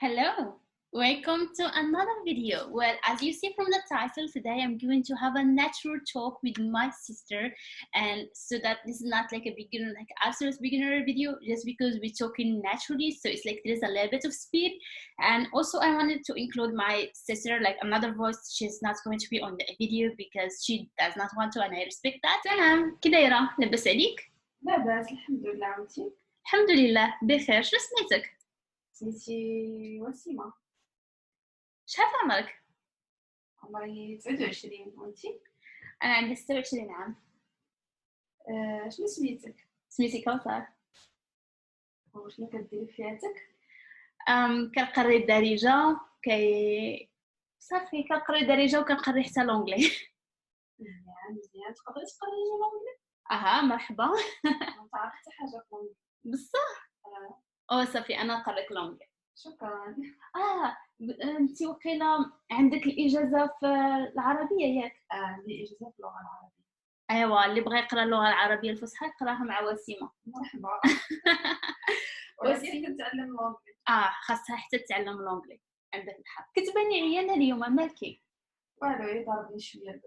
Hello, welcome to another video. Well, as you see from the title, today I'm going to have a natural talk with my sister, and so that this is not like a beginner, like absolute beginner video, just because we're talking naturally. So it's like there's a little bit of speed, and also I wanted to include my sister, like another voice. She's not going to be on the video because she does not want to, and I respect that. سلام، كي دايرة؟ لاباس عليك؟ لاباس الحمد لله. وانتي؟ الحمد لله بخير. شنو سميتك؟ سميتي وسيمة. شحال عمرك؟ عمري 29. وانتي؟ أنا عندي 26 عام. شنو سميتك؟ سميتي كوثر. وشنو كديري في حياتك؟ كنقري الدارجة صافي كنقري الدارجة وكنقري حتى لونجلي. مزيان تقدري تقري لونجلي؟ مرحبا. ما تعرف حتى حاجة في لونجلي. بصح او صافي انا قريت لونجلي. شكرا. انت وقيله عندك الاجازة في العربية ياك؟ عندي إجازة في اللغة العربية. ايوا اللي بغى يقرا اللغة العربية الفصحى يقراها مع وسيمة. مرحبا. وسيمة تتعلم لونجلي. خاصها حتى تتعلم لونجلي. عندك الحق. كتباني عيانة اليوم، مالكي؟ والو ضربني شوية.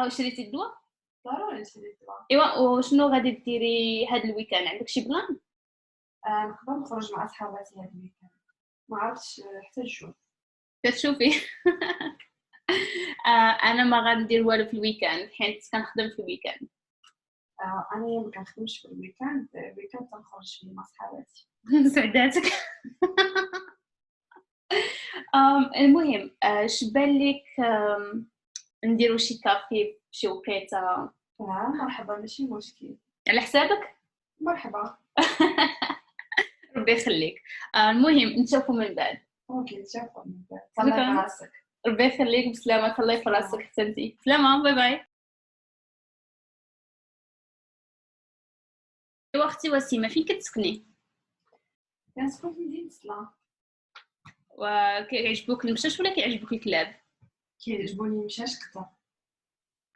شريتي الدواء؟ ضروري نشري الدواء. ايوا وشنو غادي ديري هاد الويكاند؟ عندك شي بلان؟ نقدر نخرج مع صحاباتي هاد الويكاند. ما عرفتش حتى نشوف. كتشوفي. انا ما غندير والو في الويكاند حيت كنخدم في الويكاند. انا ما كنخدمش في الويكاند تنخرج فيه مع صحاباتي. سعداتك. المهم شبان لك نديرو شي كافي شي وقيته؟ مرحبا، ماشي مشكل. على حسابك. مرحبا. ربي يخليك. المهم نشوفو من بعد. اوكي نشوفو من بعد. الله في راسك. ربي يخليك بسلامة. الله في راسك حتى انتي. سلامة، باي باي. اختي وسيمة فين كتسكني؟ كنسكن في مدينة سلا. وكيعجبوك المشاش ولا كيعجبوك الكلاب؟ كيعجبوني المشاش كثر.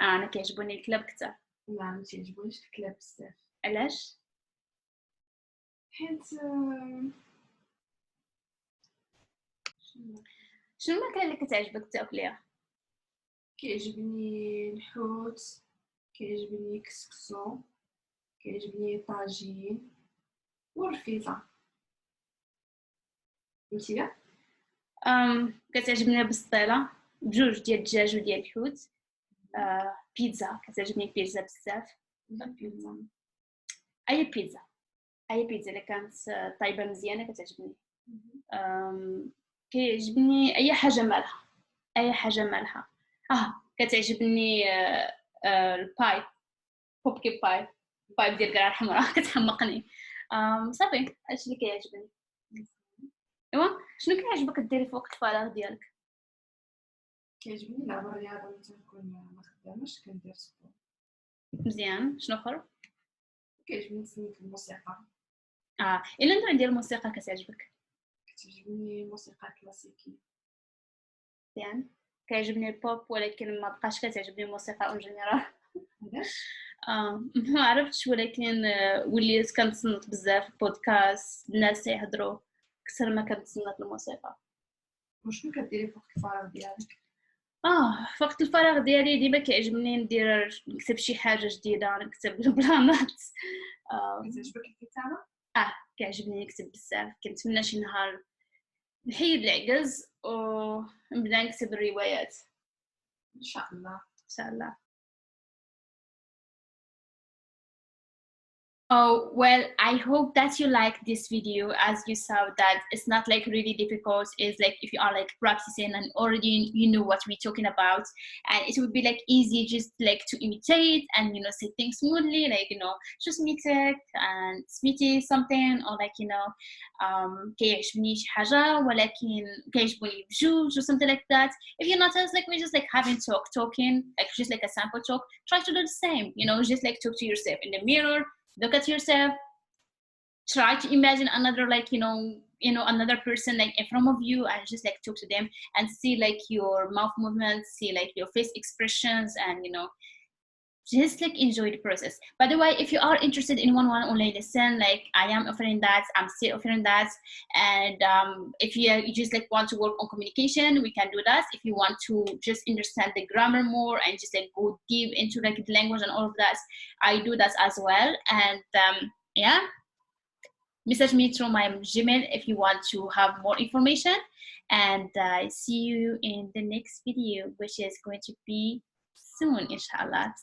انا كيعجبوني الكلاب كثر. لا ما كيعجبونيش الكلاب بزاف. علاش؟ حيت شنو الماكله اللي كتعجبك تاكليها؟ كيعجبني الحوت، كيعجبني كسكسو، كيعجبني طاجين والرفيزة. انتيا؟ كتعجبني البسطيله بجوج ديال الدجاج وديال الحوت. بيتزا كتعجبني البيتزا بزاف. بيتزا. اي بيتزا اللي كانت طايبه مزيانه كتعجبني. كيعجبني اي حاجه مالحه. كتعجبني الباي، بوبكي باي ديال القرعه الحمراء. كتحمقني. صافي هادشي اللي كيعجبني. ايوا شنو كيعجبك ديري في وقت الفراغ ديالك؟ كيعجبني نلعب الرياضة ملي تنكون ما خدامش كندير سبور. مزيان. شنو اخر؟ كيعجبني نسمع في الموسيقى. الا النوع ديال الموسيقى كتعجبك؟ كتعجبني الموسيقى الكلاسيكية. مزيان. كيعجبني البوب ولكن ما بقاش كتعجبني الموسيقى اون جينيرال. علاش؟ ما عرفتش ولكن وليت كنتصنت بزاف بودكاست الناس يهضروا اكثر ما كنتصنت الموسيقى. وشنو كديري في وقت الفراغ ديالك؟ في وقت الفراغ ديالي ديما كيعجبني نكتب شي حاجه جديده، نكتب البلانات. كتعجبك الكتابة؟ كيعجبني نكتب بزاف. كنتمنى شي نهار نحيد العجز ونبدا نكتب الروايات ان شاء الله. ان شاء الله. Oh, well, I hope that you like this video. As you saw that it's not like really difficult. It's like if you are like practicing and already you know what we're talking about, and it would be like easy just like to imitate and say things smoothly, like just ميتك and سميتي something, or like كيعجبني شي حاجة ولكن كيعجبوني بجوج or something like that. If you notice like we're just like having talking like just like a sample talk, try to do the same, just like talk to yourself in the mirror. Look at yourself, try to imagine another like another person like in front of you, and just like talk to them and see like your mouth movements, see like your face expressions, and just like enjoy the process. By the way, if you are interested in one-on-one online lesson, like I am offering that, I'm still offering that. And if you just like want to work on communication, we can do that. If you want to just understand the grammar more and just like go deep into like the language and all of that, I do that as well. And yeah, message me through my Gmail if you want to have more information. And I see you in the next video, which is going to be soon, inshallah.